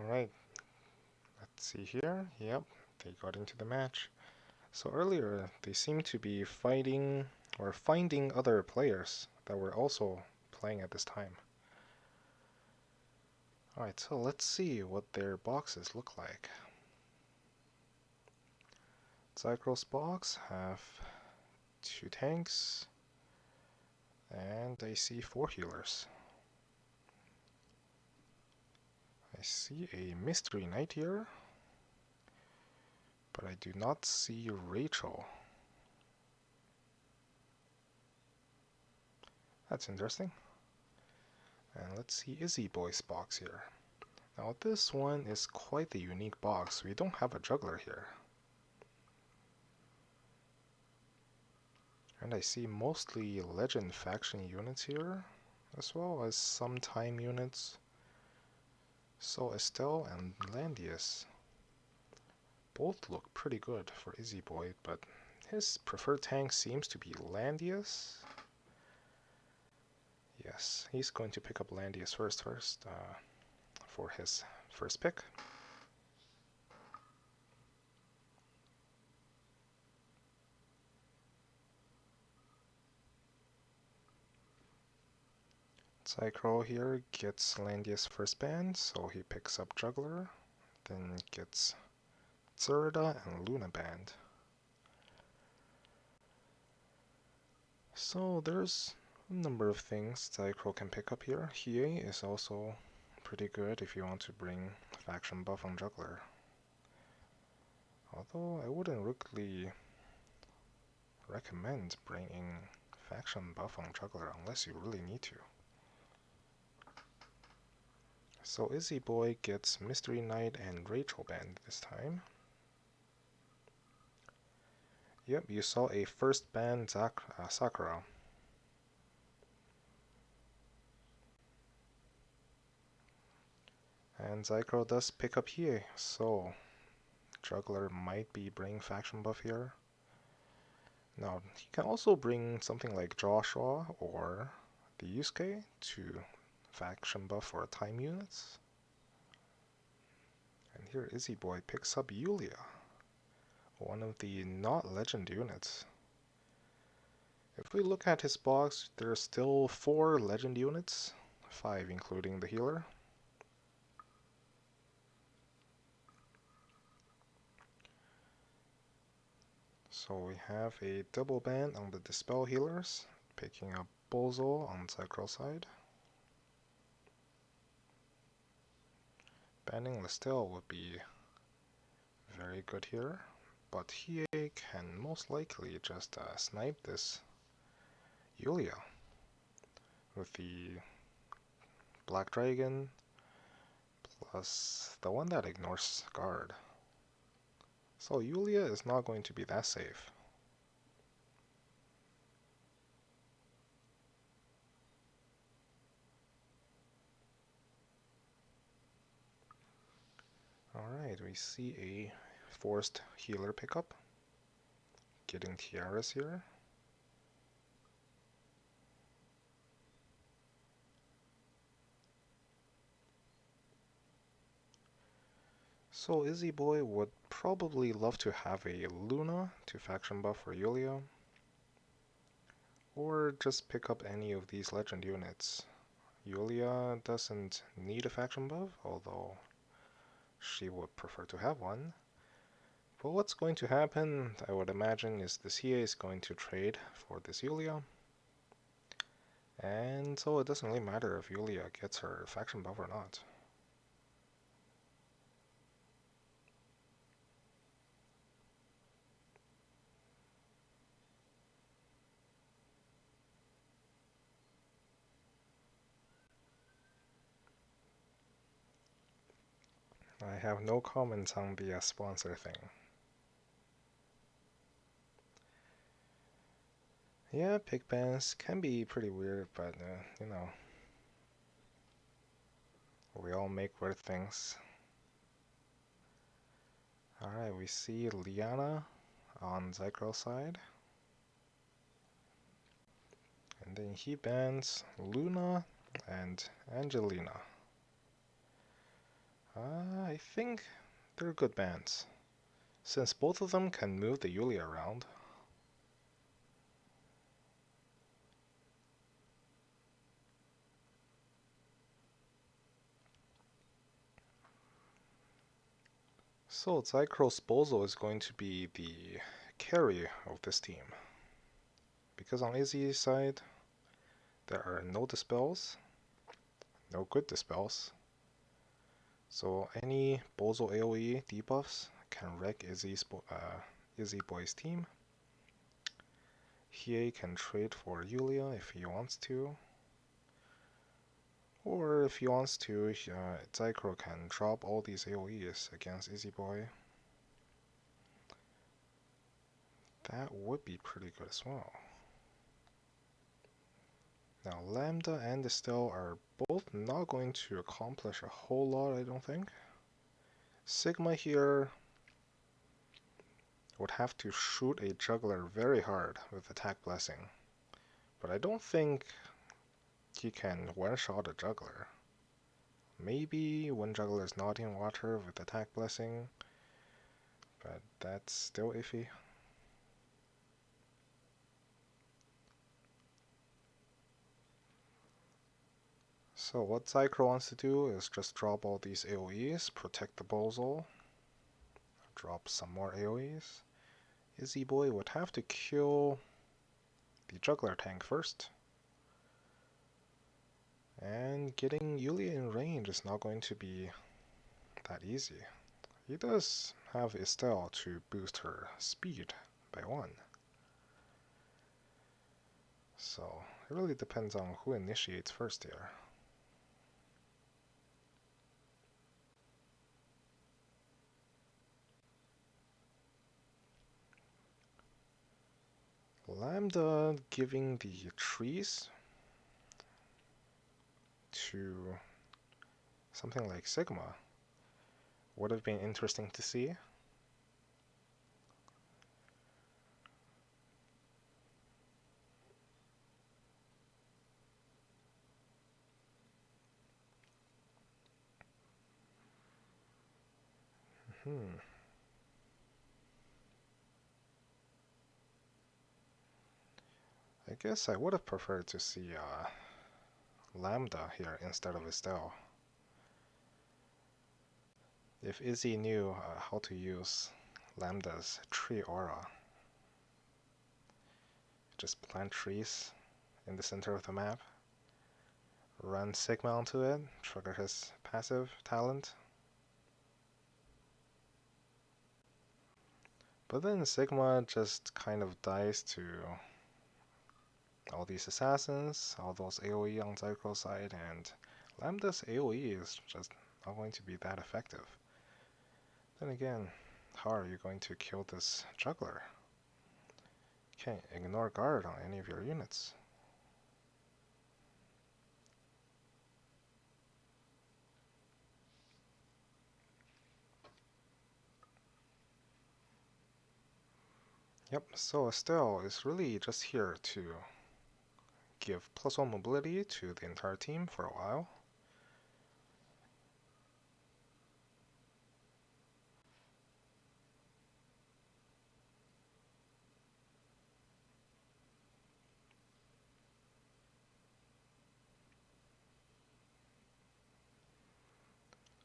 Alright, let's see here. Yep, they got into the match. So earlier, they seemed to be fighting or finding other players that were also playing at this time. Alright, so let's see what their boxes look like. Zycro's box have 2 tanks, and I see 4 healers. I see a Mystery Knight here, but I do not see Rachel. That's interesting. And let's see IzzyBoy's box here. Now this one is quite the unique box. We don't have a juggler here. And I see mostly legend faction units here, as well as some time units. So Estelle and Landius both look pretty good for IzzyBoy, but his preferred tank seems to be Landius. Yes, he's going to pick up Landius first for his first pick. Zycro here gets Landius first band, so he picks up Juggler, then gets Zerda and Luna band. So there's a number of things Zycro can pick up here. Hiei is also pretty good if you want to bring faction buff on Juggler. Although I wouldn't really recommend bringing faction buff on Juggler unless you really need to. So IzzyBoy gets Mystery Knight and Rachel band this time. Yep, you saw a first ban Sakura. And Zycro does pick up Hiei, so Juggler might be bringing faction buff here. Now, he can also bring something like Joshua or the Yusuke to faction buff for time units. And here IzzyBoy picks up Yulia, one of the not legend units. If we look at his box, there are still 4 legend units, 5 including the healer. So we have a double ban on the Dispel healers, picking up Bozo on Zycro's side. Banning Lestel would be very good here, but Hiei can most likely just snipe this Yulia with the Black Dragon plus the one that ignores guard. So Yulia is not going to be that safe. Alright, we see a forced healer pickup. Getting tiaras here. So IzzyBoy would probably love to have a Luna to faction buff for Yulia, or just pick up any of these legend units. Yulia doesn't need a faction buff, although she would prefer to have one. But what's going to happen, I would imagine, is this Hiei is going to trade for this Yulia. And so it doesn't really matter if Yulia gets her faction buff or not. I have no comments on the sponsor thing. Yeah, pick bans can be pretty weird, but you know, we all make weird things. Alright, we see Liana on Zycro's side. And then he bans Luna and Angelina. I think they're good bans, since both of them can move the Yulia around. So Zycro's Bozo is going to be the carry of this team. Because on Izzy's side, there are no dispels, no good dispels. So any Bozo AoE debuffs can wreck IzzyBoy's team. He can trade for Yulia if he wants to. Or if he wants to, Zycro can drop all these AoEs against IzzyBoy. That would be pretty good as well. Now Lambda and Estelle are both not going to accomplish a whole lot, I don't think. Sigma here would have to shoot a juggler very hard with attack blessing. But I don't think he can one-shot a juggler. Maybe when juggler is not in water with attack blessing, but that's still iffy. So what Zycro wants to do is just drop all these AoEs, protect the Bozo, drop some more AoEs. IzzyBoy would have to kill the juggler tank first. And getting Yulia in range is not going to be that easy. He does have Estelle to boost her speed by 1. So it really depends on who initiates first here. Lambda giving the trees to something like Sigma would have been interesting to see. I guess I would have preferred to see Lambda here instead of Estelle. If Izzy knew how to use Lambda's tree aura, just plant trees in the center of the map, run Sigma onto it, trigger his passive talent. But then Sigma just kind of dies to all these assassins, all those AoE on Zycro's side, and Lambda's AoE is just not going to be that effective. Then again, how are you going to kill this juggler? You can't ignore guard on any of your units. Yep, so Estelle is really just here to give +1 mobility to the entire team for a while.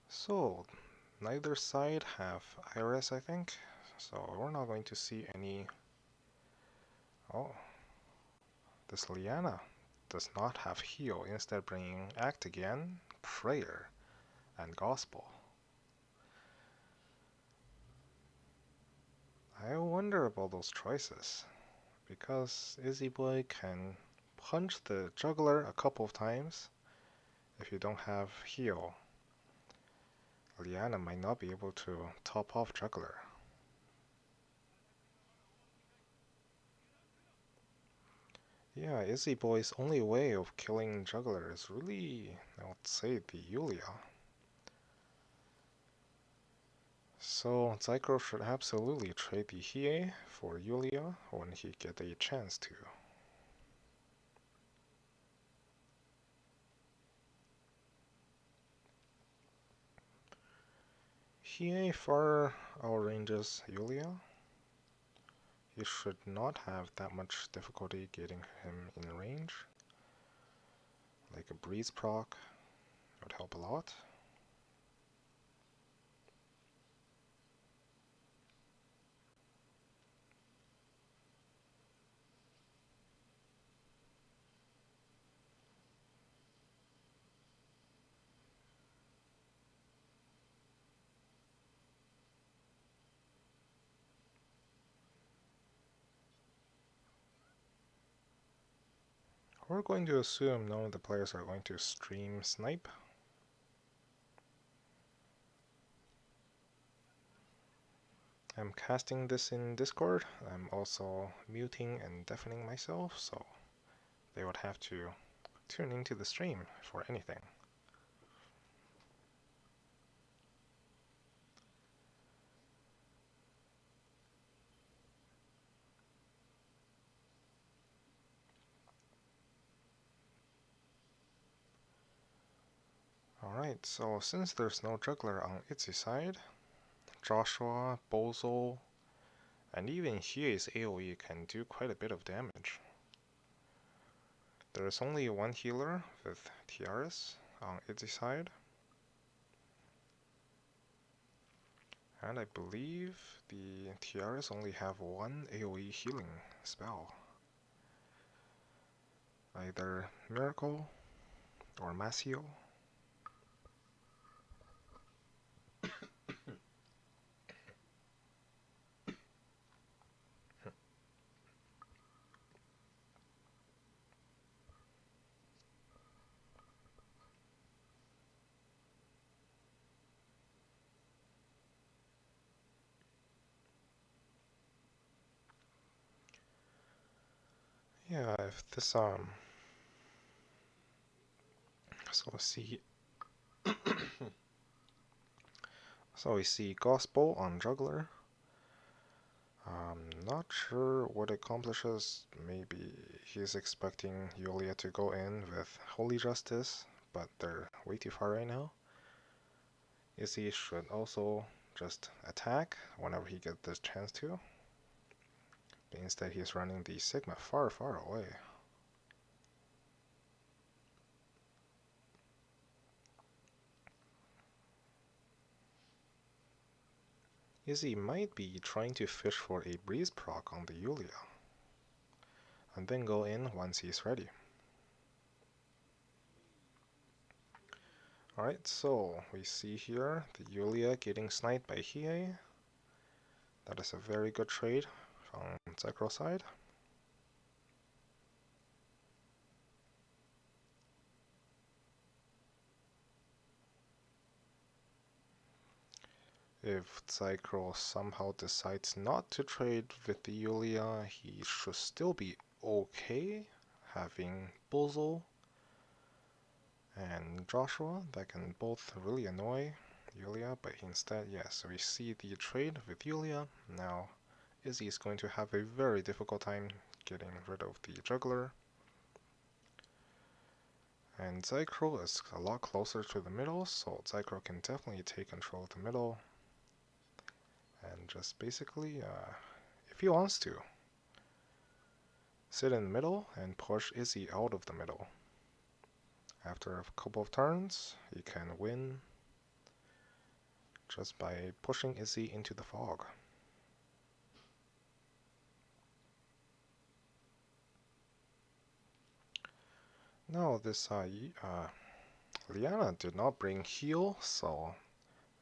So, neither side have Iris, I think, so we're not going to see any... Oh, this Liana does not have heal, instead bringing Act Again, Prayer, and Gospel. I wonder about those choices, because IzzyBoy can punch the juggler a couple of times. If you don't have heal, Liana might not be able to top off juggler. Yeah, IzzyBoy's only way of killing juggler is really, I would say, the Yulia. So Zycro should absolutely trade the Hiei for Yulia when he get a chance to. He far outranges Yulia. You should not have that much difficulty getting him in range. Like a breeze proc would help a lot. We're going to assume none of the players are going to stream snipe. I'm casting this in Discord. I'm also muting and deafening myself, so they would have to tune into the stream for anything. Alright, so since there's no juggler on Izzy's side, Joshua, Bozo, and even Huey's AoE can do quite a bit of damage. There is only one healer with Tiaras on Izzy's side. And I believe the Tiaras only have one AoE healing spell. Either Miracle or Mass Heal. Yeah, if this so we see Gospel on Juggler. Not sure what it accomplishes. Maybe he's expecting Yulia to go in with Holy Justice, but they're way too far right now. Izzy should also just attack whenever he gets the chance to. But instead he's running the Sigma far, far away. Izzy might be trying to fish for a breeze proc on the Yulia, and then go in once he's ready. Alright, so we see here the Yulia getting sniped by Hiei. That is a very good trade from Zycro side. If Zycro somehow decides not to trade with the Yulia, he should still be okay having Bozo and Joshua that can both really annoy Yulia, but instead, yes, we see the trade with Yulia. Now Izzy is going to have a very difficult time getting rid of the juggler. And Zycro is a lot closer to the middle, so Zycro can definitely take control of the middle. And just basically, if he wants to, sit in the middle and push Izzy out of the middle. After a couple of turns, he can win just by pushing Izzy into the fog. Now this Liana did not bring heal, so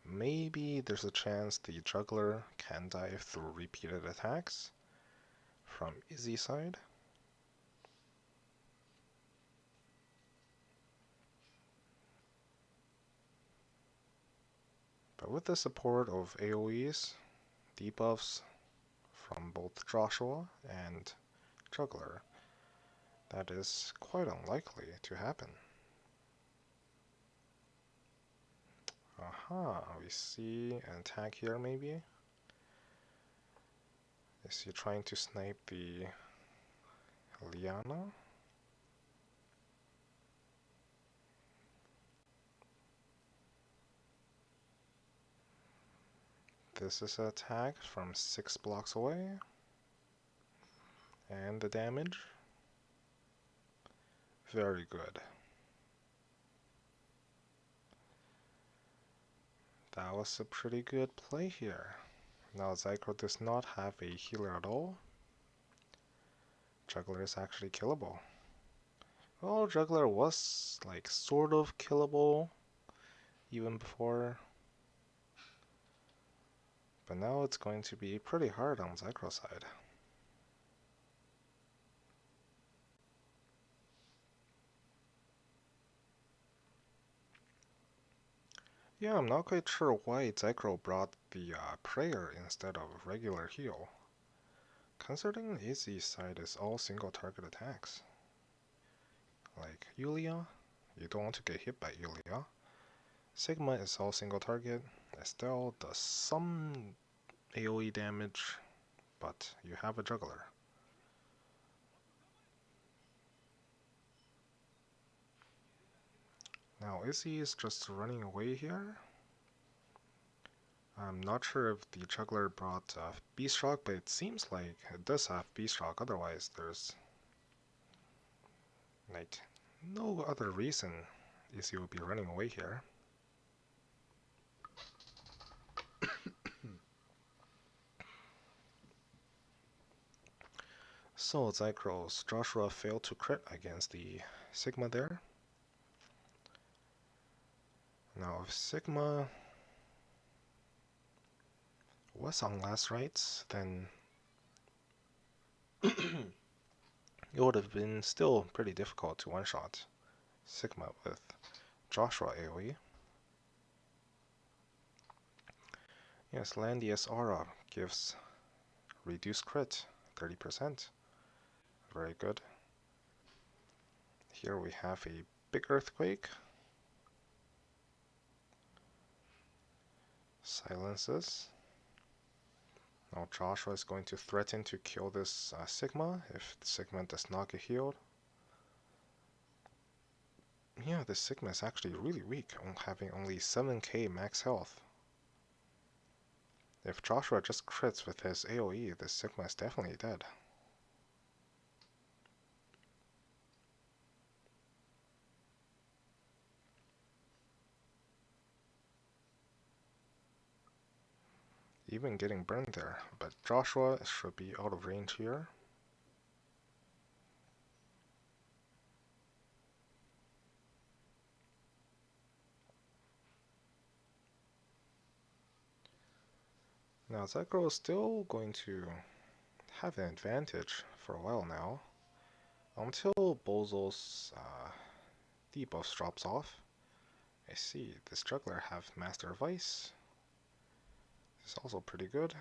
maybe there's a chance the juggler can dive through repeated attacks from Izzy's side. But with the support of AoEs, debuffs from both Joshua and Juggler, that is quite unlikely to happen. Aha, we see an attack here maybe. Is he trying to snipe the Liana? This is attacked from 6 blocks away. And the damage. Very good. That was a pretty good play here. Now Zycro does not have a healer at all. Juggler is actually killable. Well, Juggler was like sort of killable even before. But now it's going to be pretty hard on Zycro's side. Yeah, I'm not quite sure why Zycro brought the prayer instead of regular heal. Considering Izzy's side is all single target attacks. Like Yulia, you don't want to get hit by Yulia. Sigma is all single target. Estelle does some AoE damage, but you have a juggler. Now Izzy is just running away here. I'm not sure if the juggler brought Beast Shock, but it seems like it does have Beast Shock, otherwise there's like no other reason Izzy would be running away here. So Zycro's Joshua failed to crit against the Sigma there. Now if Sigma was on last rites, then it would have been still pretty difficult to one-shot Sigma with Joshua AoE. Yes, Landius Aura gives reduced crit, 30%. Very good. Here we have a big earthquake. Silences. Now Joshua is going to threaten to kill this Sigma if the Sigma does not get healed. Yeah, this Sigma is actually really weak, having only 7k max health. If Joshua just crits with his AoE, this Sigma is definitely dead. Even getting burned there, but Joshua should be out of range here. Now Zycro is still going to have an advantage for a while now, until Bozo's debuff drops off. I see this juggler have Master Vice. This is also pretty good.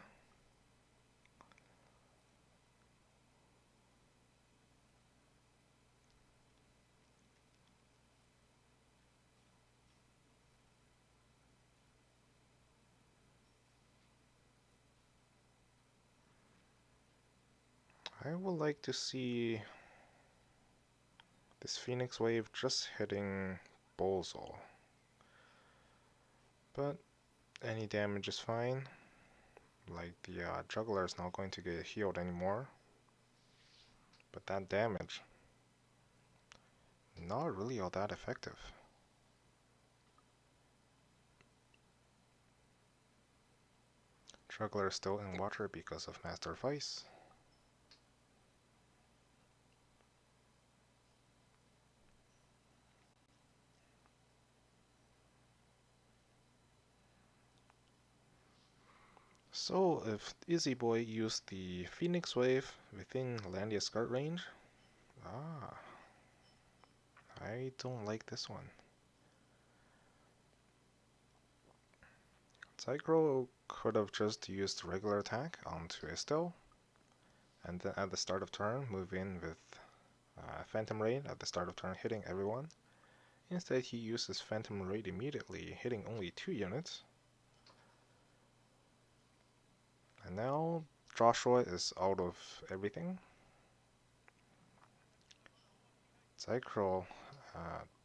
I would like to see this Phoenix Wave just hitting Bozo. But any damage is fine. Like the juggler is not going to get healed anymore. But that damage, not really all that effective. Juggler is still in water because of Master Vice. So if IzzyBoy used the Phoenix Wave within Landia's guard range, I don't like this one. Zycro could have just used regular attack onto Estelle, and then at the start of turn move in with Phantom Raid at the start of turn hitting everyone. Instead he uses Phantom Raid immediately, hitting only 2 units. And now Joshua is out of everything. Zycro,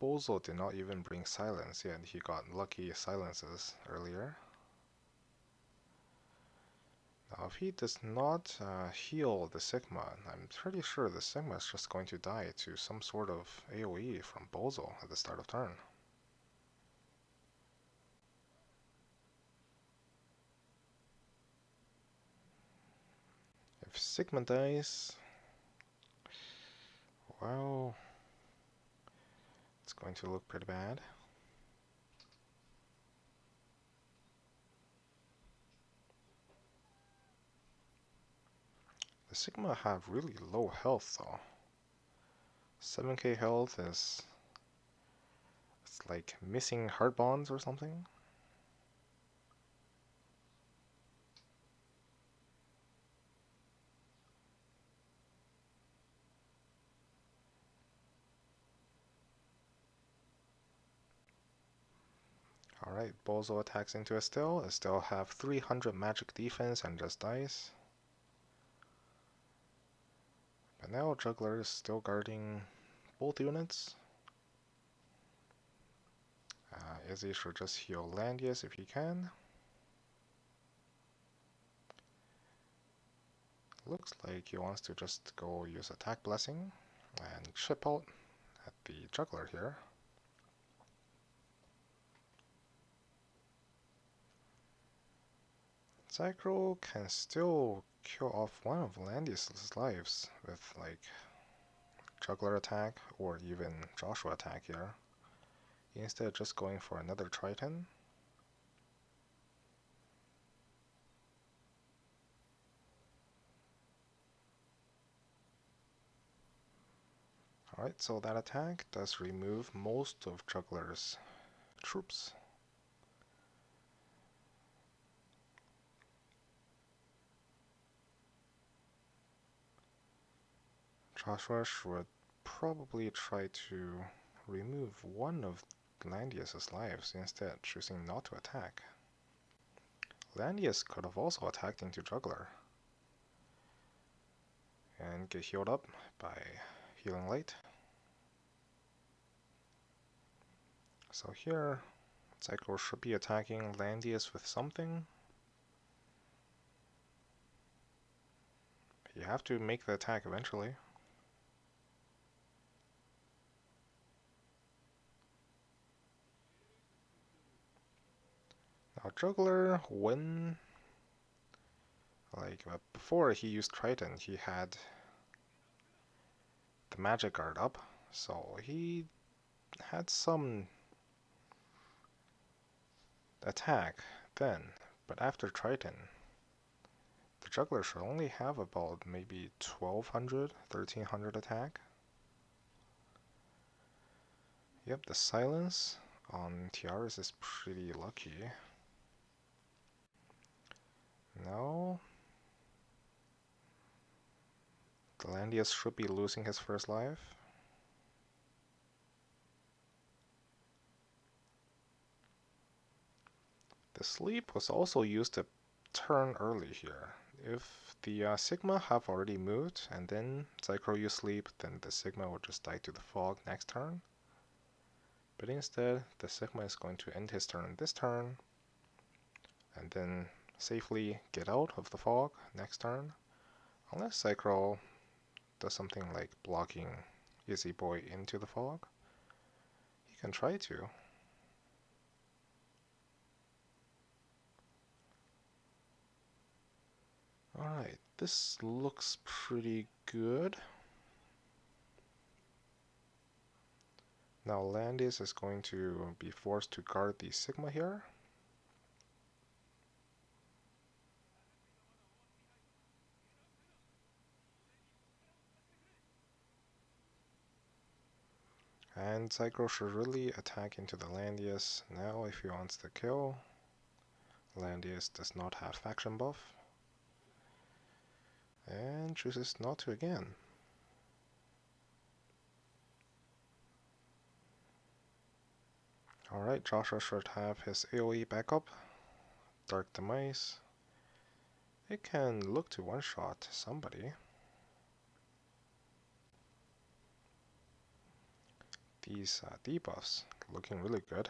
Bozo did not even bring silence yet, he got lucky silences earlier. Now, if he does not heal the Sigma, I'm pretty sure the Sigma is just going to die to some sort of AoE from Bozo at the start of turn. If Sigma dies, well, it's going to look pretty bad. The Sigma have really low health though. 7k health is... it's like missing heart bonds or something. Alright, Bozo attacks into Estelle. Estelle have 300 magic defense and just dies. But now Juggler is still guarding both units. Izzy should just heal Landius if he can. Looks like he wants to just go use Attack Blessing and chip out at the Juggler here. Zycro can still kill off one of Landius' lives with like Juggler attack or even Joshua attack here. Instead of just going for another Triton. Alright, so that attack does remove most of Juggler's troops. Joshua should probably try to remove one of Landius' lives, instead choosing not to attack. Landius could have also attacked into Juggler and get healed up by Healing Light. So here, Zycro should be attacking Landius with something. You have to make the attack eventually. Now Juggler, when before he used Triton, he had the magic guard up, so he had some attack then, but after Triton, the Juggler should only have about maybe 1200, 1300 attack. Yep, the silence on Tiaras is pretty lucky. No. The Landius should be losing his first life. The sleep was also used a turn early here. If the Sigma have already moved and then Zycro used sleep, then the Sigma would just die to the fog next turn. But instead, the Sigma is going to end his turn this turn, and then safely get out of the fog next turn. Unless Zycro does something like blocking IzzyBoy into the fog. He can try to. Alright, this looks pretty good. Now Landis is going to be forced to guard the Sigma here. And Zycro should really attack into the Landius now if he wants to kill. Landius does not have faction buff. And chooses not to again. Alright, Joshua should have his AoE backup. Dark Demise. It can look to one-shot somebody. These debuffs looking really good.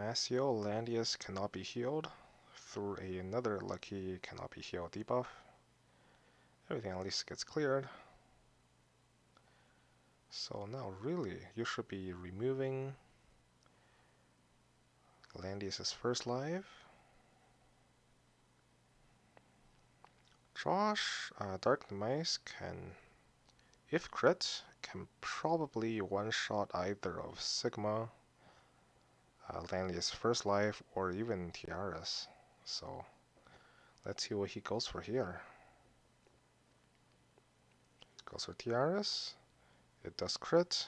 Asio Landius cannot be healed through another lucky cannot be healed debuff. Everything at least gets cleared. So now really you should be removing Landius's first life. Josh, Dark Mice can, if crit, can probably one-shot either of Sigma, Landius' first life, or even Tiaras. So let's see what he goes for here. Goes for Tiaras. It does crit,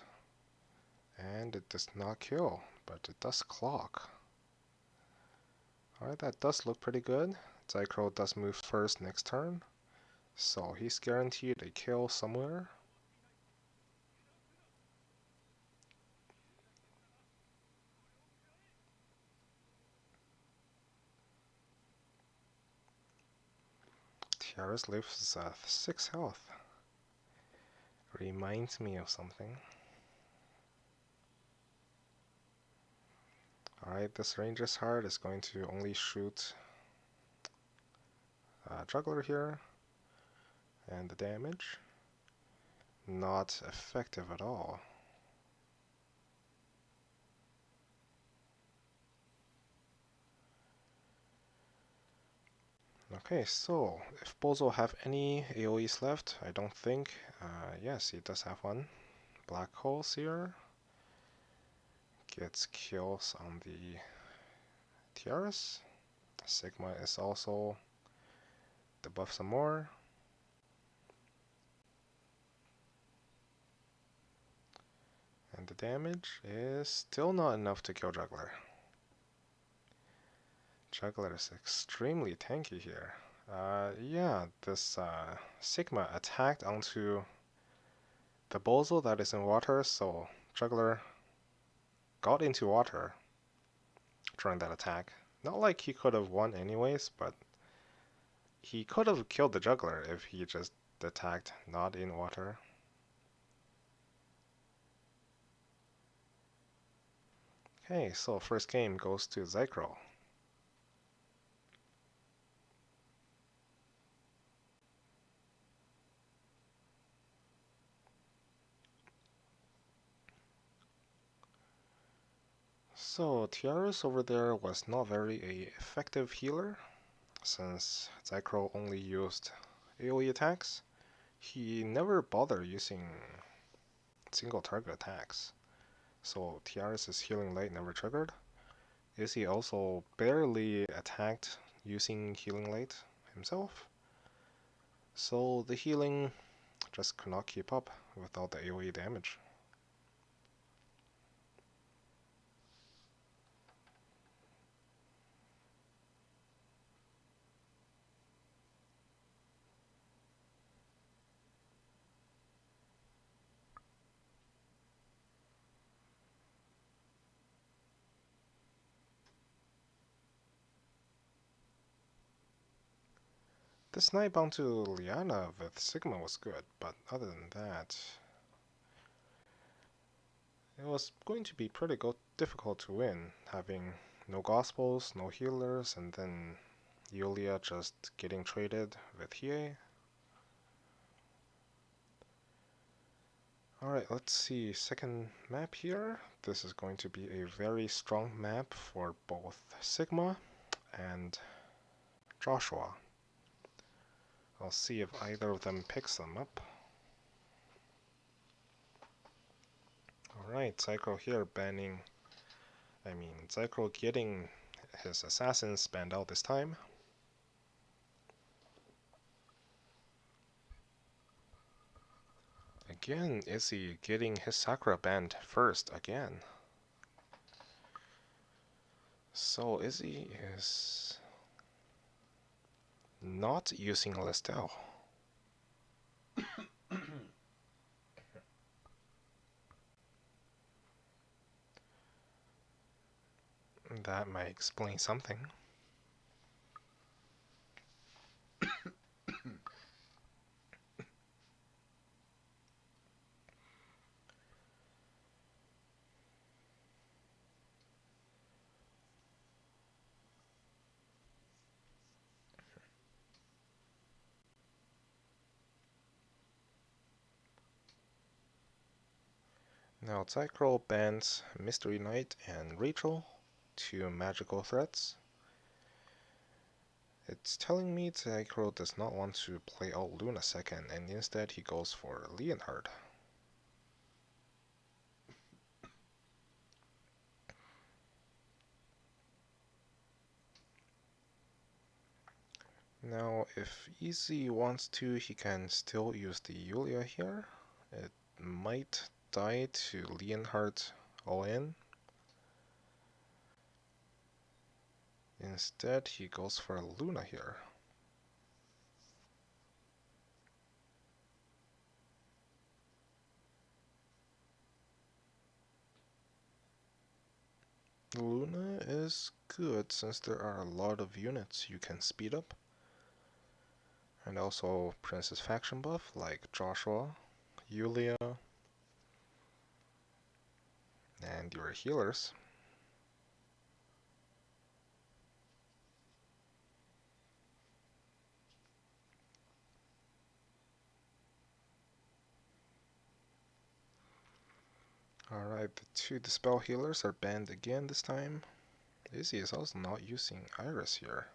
and it does not kill, but it does clock. Alright, that does look pretty good. Zycro does move first next turn, so he's guaranteed a kill somewhere. Tiaras lives 6 health. Reminds me of something. Alright, this Ranger's Heart is going to only shoot Juggler here, and the damage not effective at all. Okay, so if Bozo have any AoEs left, I don't think. Yes, he does have one. Black Holes here. Gets kills on the Tiaras. Sigma is also debuff some more. And the damage is still not enough to kill Juggler. Juggler is extremely tanky here. Yeah, this Sigma attacked onto the Bozo that is in water, so Juggler got into water during that attack. Not like he could have won anyways, but he could have killed the Juggler if he just attacked not in water. Okay, so first game goes to Zycro. So Tiaras over there was not very effective healer, since Zycro only used AoE attacks. He never bothered using single target attacks, so Tiaras' healing light never triggered. Izzy also barely attacked using healing light himself, so the healing just could not keep up without the AoE damage. The snipe onto Liana with Sigma was good, but other than that, it was going to be pretty difficult to win, having no Gospels, no healers, and then Yulia just getting traded with Hiei. Alright, let's see, second map here. This is going to be a very strong map for both Sigma and Joshua. I'll see if either of them picks them up. Alright, Zycro here Zycro getting his assassins spanned out this time. Again, Izzy getting his Sakura banned first again. So Izzy is not using Lestel. That might explain something. Now Zycro bans Mystery Knight and Rachel, two magical threats. It's telling me Zycro does not want to play out Luna second, and instead he goes for Leonhard. Now if Izzy wants to, he can still use the Yulia here. It might die to Leonhard all in. Instead he goes for Luna here. Luna is good since there are a lot of units you can speed up. And also Princess faction buff like Joshua, Yulia, and your healers. Alright, the two Dispel healers are banned again this time. Izzy is also not using Iris here.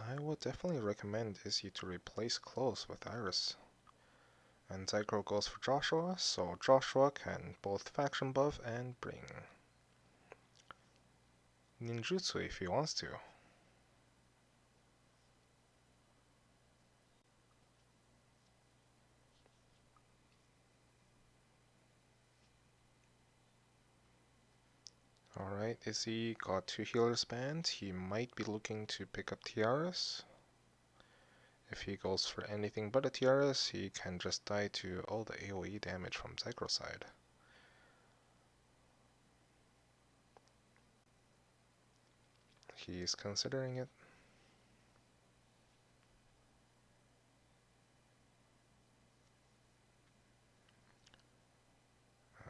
I would definitely recommend Izzy to replace Close with Iris. And Zycro goes for Joshua, so Joshua can both faction buff and bring ninjutsu if he wants to. Alright, Izzy got two healers banned. He might be looking to pick up Tiaras. If he goes for anything but a Tiaras, he can just die to all the AoE damage from Zycro's side. He's considering it.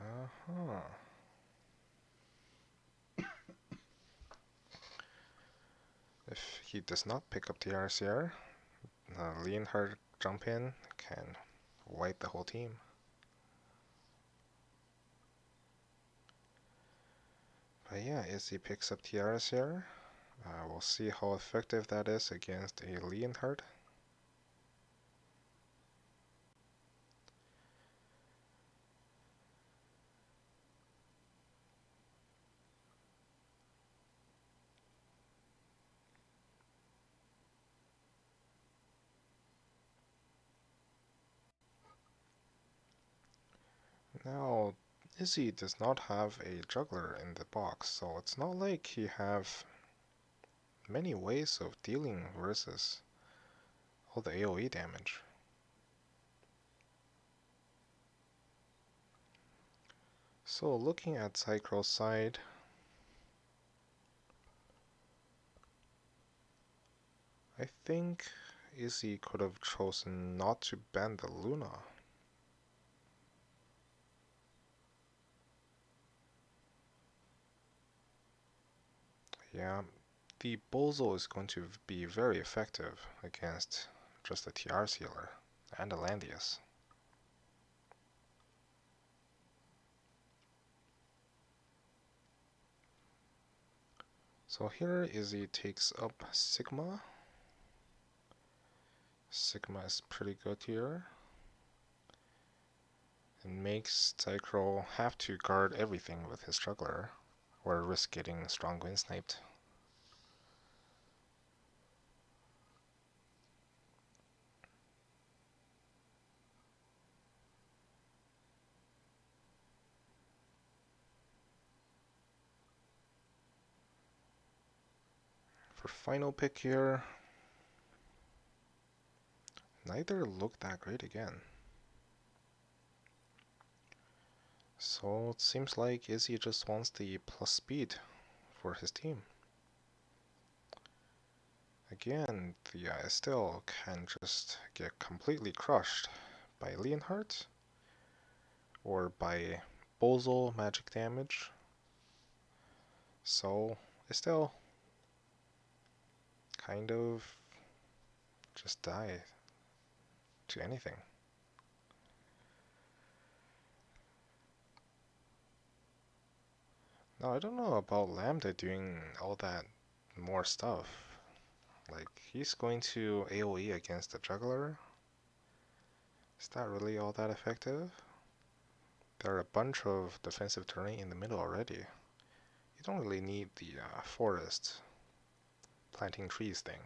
Uh-huh. If he does not pick up Tiaras here, Leonhard jump in can wipe the whole team. But yeah, Izzy picks up Tiaras here. We'll see how effective that is against a Leonhard. Now, Izzy does not have a juggler in the box, so it's not like he have many ways of dealing versus all the AoE damage. So looking at Zycro's side, I think Izzy could have chosen not to ban the Luna. Yeah, the Bozo is going to be very effective against just a TR sealer and a Landius. So here Izzy takes up Sigma. Sigma is pretty good here. It makes Zycro have to guard everything with his juggler, or risk getting strong wind sniped. For final pick here, neither look that great again. So it seems like Izzy just wants the plus speed for his team. Again, the Estelle can just get completely crushed by Leonhardt or by Bozo magic damage. So Estelle kind of just die to anything. Now, I don't know about Lambda doing all that more stuff. Like, he's going to AoE against the juggler. Is that really all that effective? There are a bunch of defensive terrain in the middle already. You don't really need the forest planting trees thing.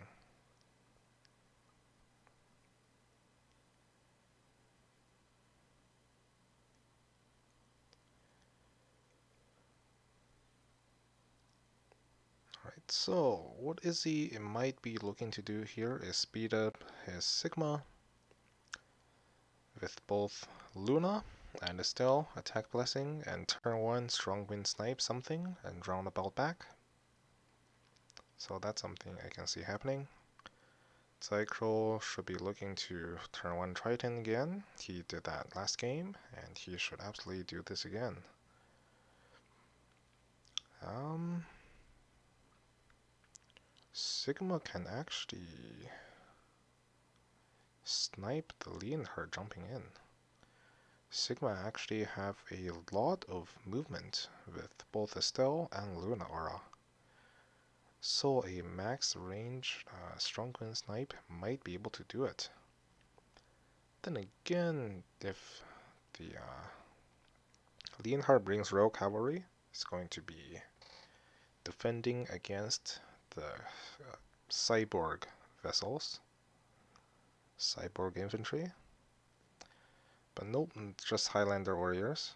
Alright, so what Izzy might be looking to do here is speed up his Sigma with both Luna and Estelle attack blessing and turn 1 strong wind snipe something and roundabout back. So that's something I can see happening. Zycro should be looking to turn 1 Triton again. He did that last game and he should absolutely do this again. Sigma can actually snipe the Leonhard jumping in. Sigma actually have a lot of movement with both Estelle and Luna aura. So a max range strong wind snipe might be able to do it. Then again, if the Leonhard brings royal cavalry, it's going to be defending against the cyborg vessels, cyborg infantry. But nope, just Highlander warriors.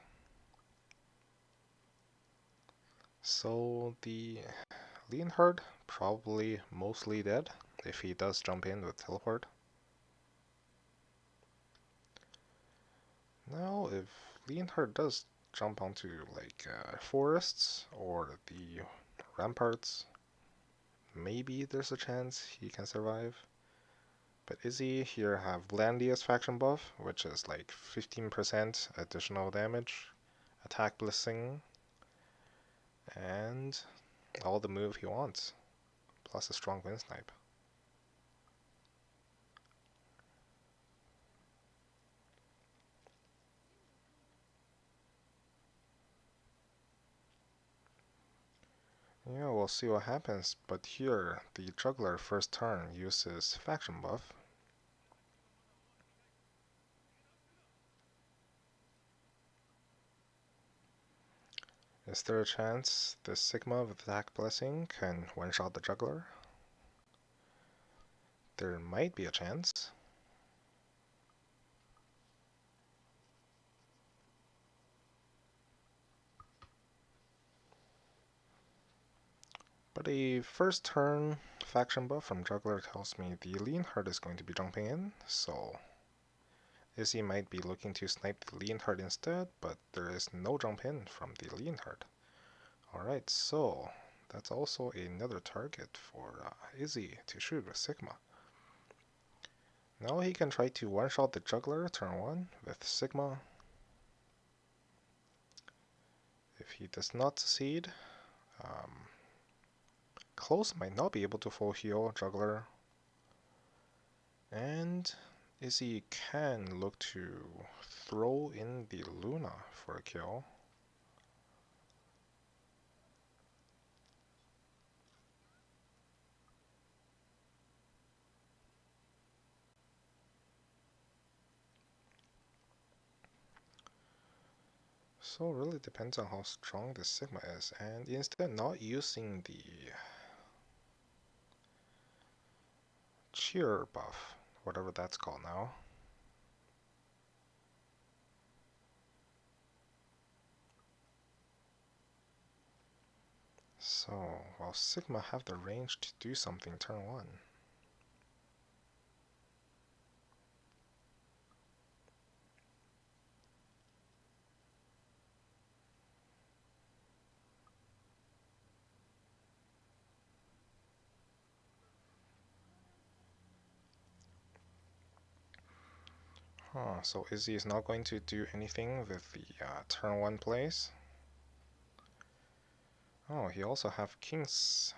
So the Leonhard probably mostly dead if he does jump in with teleport. Now if Leonhard does jump onto like forests or the ramparts, maybe there's a chance he can survive. But Izzy here have Landia's faction buff, which is like 15% additional damage, attack blessing, and all the move he wants, plus a strong wind snipe. Yeah, we'll see what happens, but here the juggler first turn uses faction buff. Is there a chance the Sigma with attack blessing can one-shot the juggler? There might be a chance. But a first turn faction buff from juggler tells me the Leonhard is going to be jumping in, so Izzy might be looking to snipe the Leonhard instead, but there is no jump in from the Leonhard. Alright, so that's also another target for Izzy to shoot with Sigma. Now he can try to one-shot the juggler turn 1 with Sigma. If he does not succeed, Close might not be able to full heal juggler. And Izzy can look to throw in the Luna for a kill. So it really depends on how strong the Sigma is, and instead not using the cheer buff, whatever that's called now. So, while Sigma have the range to do something turn 1. So Izzy is not going to do anything with the turn 1 plays. Oh, he also have King's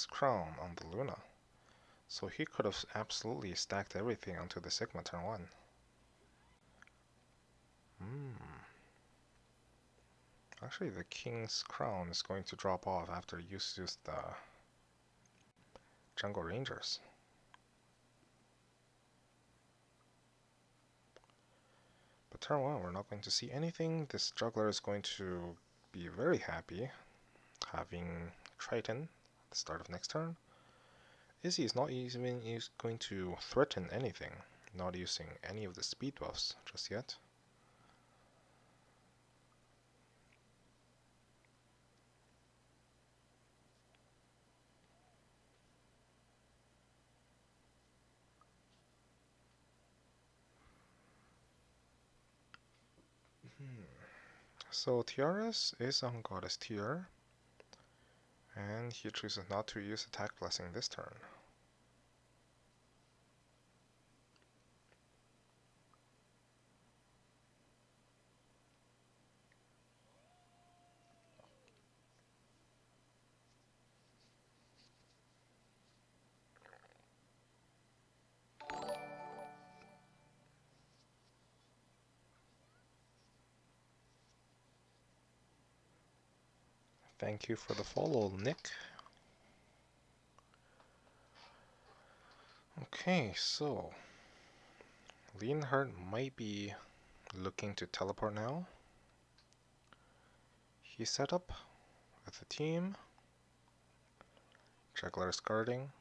Crown on the Luna. So he could have absolutely stacked everything onto the Sigma turn 1. Actually, the king's crown is going to drop off after you use the jungle rangers. But turn 1, we're not going to see anything. This juggler is going to be very happy having Triton at the start of next turn. Izzy is not even going to threaten anything, not using any of the speed buffs just yet. So Tiaras is on Goddess tier, and he chooses not to use attack blessing this turn. Thank you for the follow, Nick. Okay, so Leonhardt might be looking to teleport now. He's set up with a team. Juggler is guarding.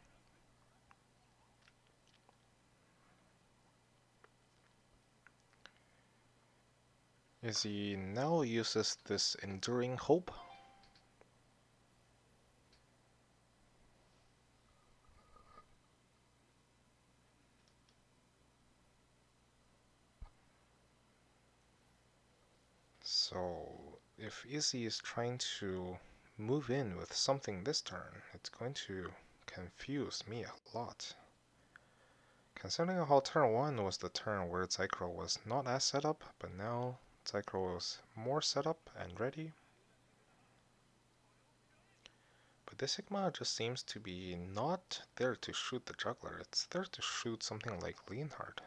Izzy now uses this Enduring Hope. So if Izzy is trying to move in with something this turn, it's going to confuse me a lot. Considering how turn 1 was the turn where Zycro was not as set up, but now Zycro was more set up and ready. But this Sigma just seems to be not there to shoot the juggler, it's there to shoot something like Leonhardt.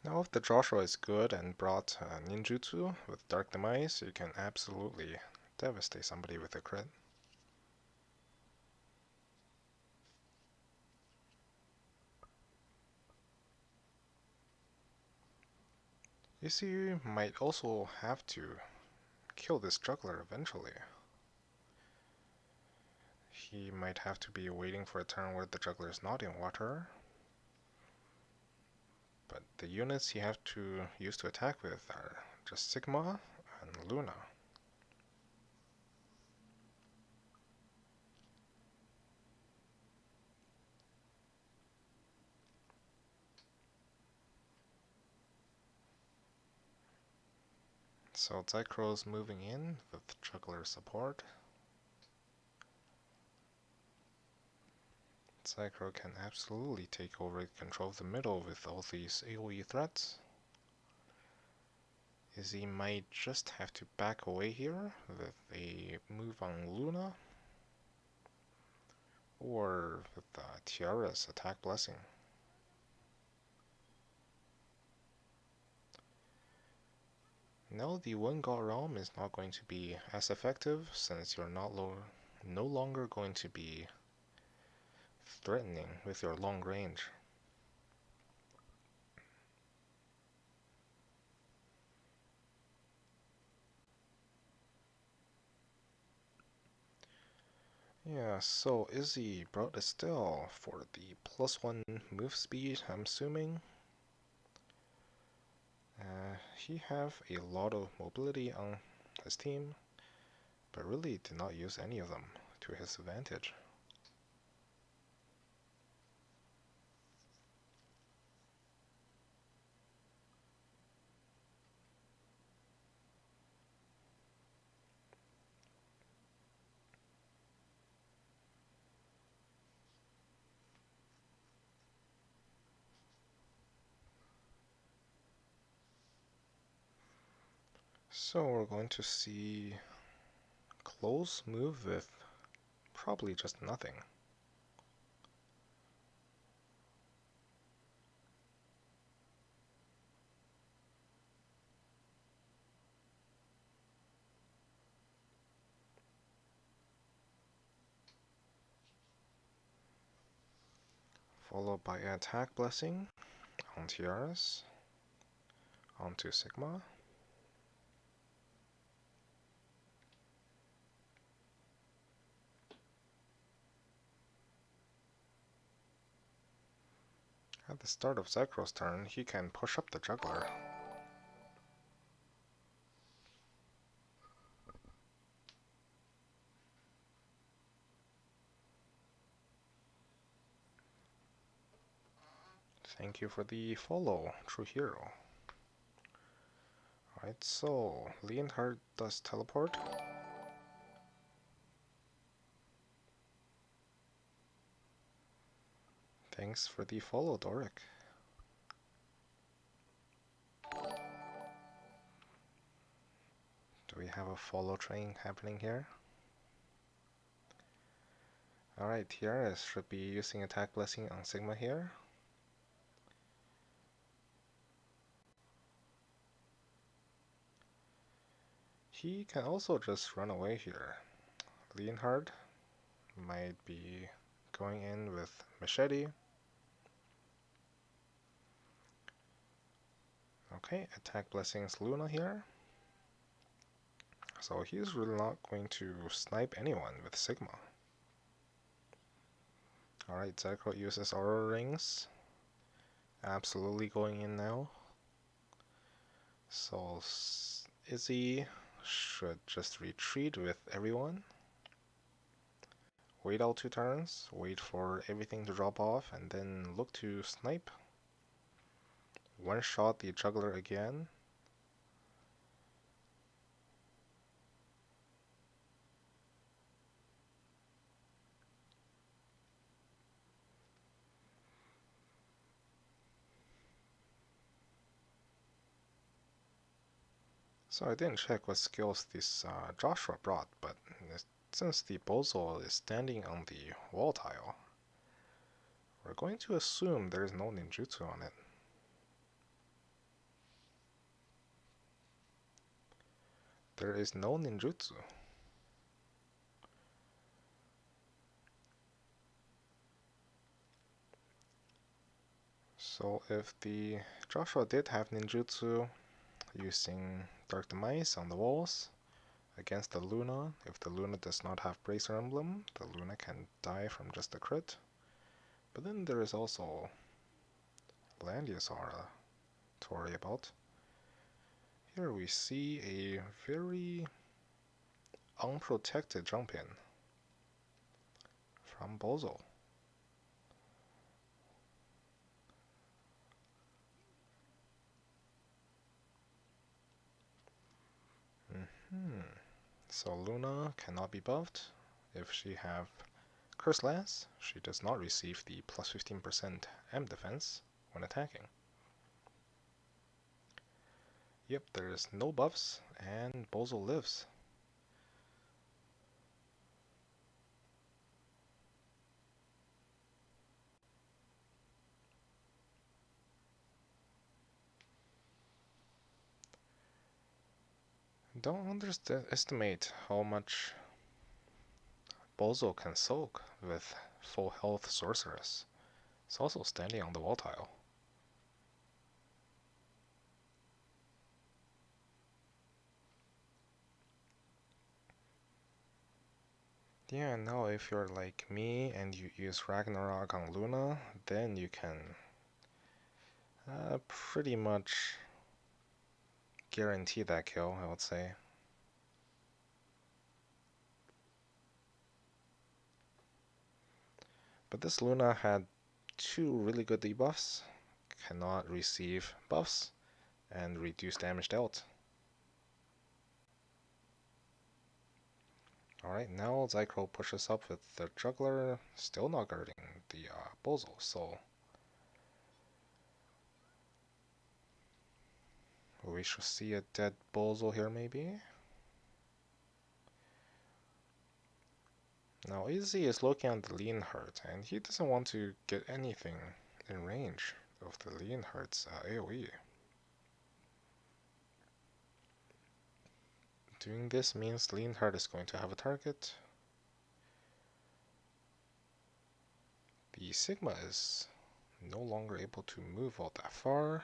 Now if the Joshua is good and brought ninjutsu with Dark Demise, you can absolutely devastate somebody with a crit. Izzy might also have to kill this juggler eventually. He might have to be waiting for a turn where the juggler is not in water. But the units he has to use to attack with are just Sigma and Luna. So Zycro's moving in with juggler support. Zycro can absolutely take over control of the middle with all these AoE threats. Izzy might just have to back away here with a move on Luna, or with Tiara's attack blessing. Now the One God Realm is not going to be as effective since you're no longer going to be threatening with your long range. Yeah, so Izzy brought a still for the +1 move speed, I'm assuming. He have a lot of mobility on his team, but really did not use any of them to his advantage. So we're going to see close move with probably just nothing. Followed by attack blessing on tiaras, onto Sigma. At the start of Zycro's turn, he can push up the juggler. Thank you for the follow, true hero. Alright, so Leonhard does teleport. Thanks for the follow, Doric. Do we have a follow train happening here? Alright, Tiaras should be using attack blessing on Sigma here. He can also just run away here. Leonhard might be going in with Machete. Okay, attack blessings Luna here. So he's really not going to snipe anyone with Sigma. Alright, Zycro uses Aura Rings. Absolutely going in now. So Izzy should just retreat with everyone. Wait out 2 turns, wait for everything to drop off, and then look to snipe. One shot the juggler again. So I didn't check what skills this Joshua brought, but since the Bozo is standing on the wall tile, we're going to assume there's no ninjutsu on it. There is no ninjutsu. So if the Joshua did have ninjutsu using Dark Demise on the walls against the Luna, if the Luna does not have Bracer Emblem, the Luna can die from just a crit. But then there is also Landius Aura to worry about. Here we see a very unprotected jump in from Bozo. So Luna cannot be buffed. If she have Curse Lance, she does not receive the plus 15% M defense when attacking. Yep, there is no buffs, and Bozo lives. Don't underestimate how much Bozo can soak with full health Sorceress. It's also standing on the wall tile. Yeah, now if you're like me and you use Ragnarok on Luna, then you can pretty much guarantee that kill, I would say. But this Luna had 2 really good debuffs, cannot receive buffs, and reduce damage dealt. Alright, now Zycro pushes up with the Juggler, still not guarding the Bozo, so We should see a dead Bozo here, maybe. Now Izzy is looking at the Leonhardt, and he doesn't want to get anything in range of the Leonhardt's AoE. Doing this means Leonhardt is going to have a target. The Sigma is no longer able to move all that far.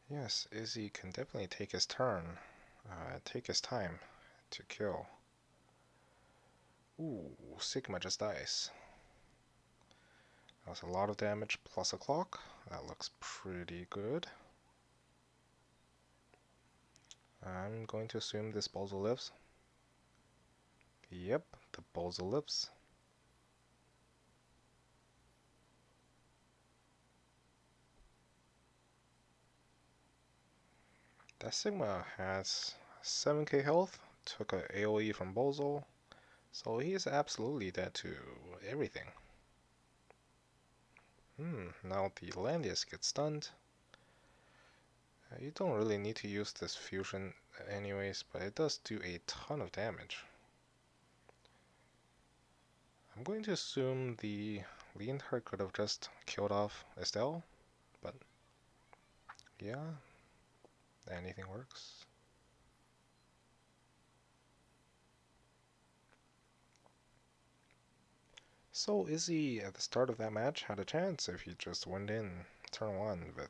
Yes, Izzy can definitely take his turn, take his time to kill. Ooh, Sigma just dies. That was a lot of damage plus a clock. That looks pretty good. I'm going to assume this Bozo lives. Yep, the Bozo lives. That Sigma has 7k health, took a AoE from Bozo, so he is absolutely dead to everything. Now the Landius gets stunned. You don't really need to use this fusion anyways, but it does do a ton of damage. I'm going to assume the Leonhardt could have just killed off Estelle, but yeah, anything works. So Izzy at the start of that match had a chance if he just went in turn 1 with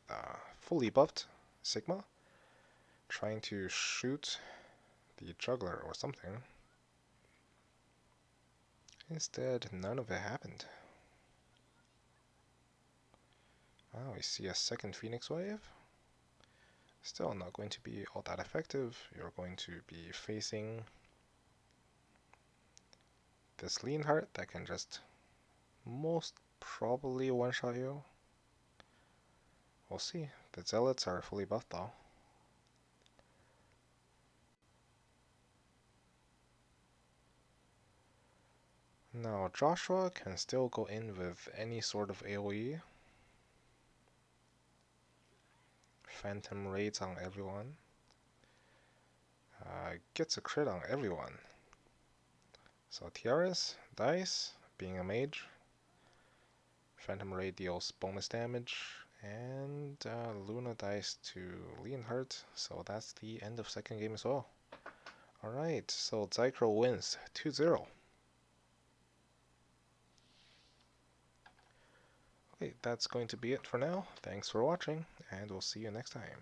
fully buffed Sigma, trying to shoot the juggler or something. Instead, none of it happened. Oh, we see a second Phoenix Wave. Still not going to be all that effective. You're going to be facing this Leonhardt that can just most probably one-shot you. We'll see. The Zealots are fully buffed though. Now Joshua can still go in with any sort of AoE. Phantom raids on everyone. Gets a crit on everyone. So Tiaras dies, being a mage. Phantom raid deals bonus damage. And Luna dies to Leonhardt, so that's the end of second game as well. Alright, so Zycro wins 2-0. Okay, that's going to be it for now. Thanks for watching, and we'll see you next time.